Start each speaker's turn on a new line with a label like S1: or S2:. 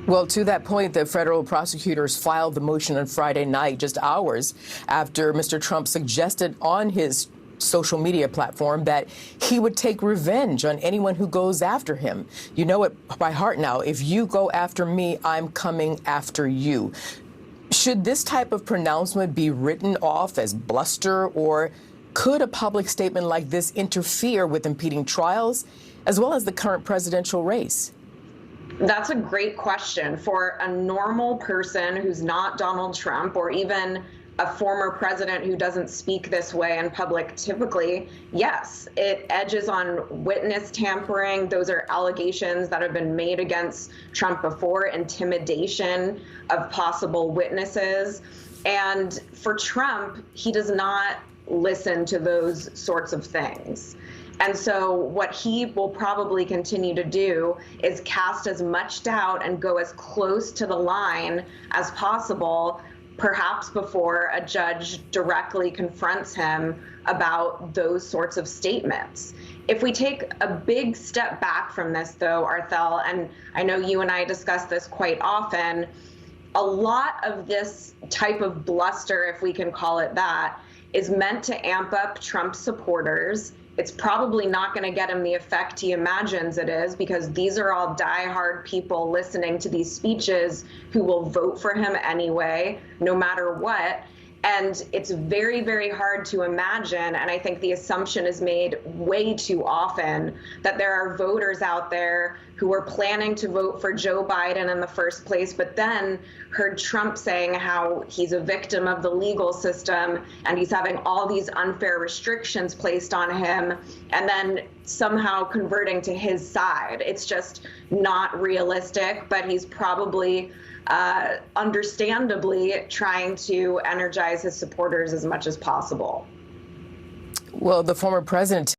S1: Well, to that point, the federal prosecutors filed the motion on Friday night, just hours after Mr. Trump suggested on his social media platform that he would take revenge on anyone who goes after him. You know it by heart now. If you go after me, I'm coming after you. Should this type of pronouncement be written off as bluster, or could a public statement like this interfere with impeding trials as well as the current presidential race?
S2: That's a great question. For a normal person who's not Donald Trump, or even a former president who doesn't speak this way in public typically, yes, it edges on witness tampering. Those are allegations that have been made against Trump before, intimidation of possible witnesses. And for Trump, he does not listen to those sorts of things. And so what he will probably continue to do is cast as much doubt and go as close to the line as possible, perhaps before a judge directly confronts him about those sorts of statements. If we take a big step back from this, though, Arthel, and I know you and I discuss this quite often, a lot of this type of bluster, if we can call it that, is meant to amp up Trump's supporters. It's probably not going to get him the effect he imagines it is, because these are all diehard people listening to these speeches who will vote for him anyway, no matter what. And it's very, very hard to imagine, and I think the assumption is made way too often, that there are voters out there who were planning to vote for Joe Biden in the first place, but then heard Trump saying how he's a victim of the legal system and he's having all these unfair restrictions placed on him, and then somehow converting to his side. It's just not realistic, but he's probably understandably trying to energize his supporters as much as possible.
S1: Well, the former president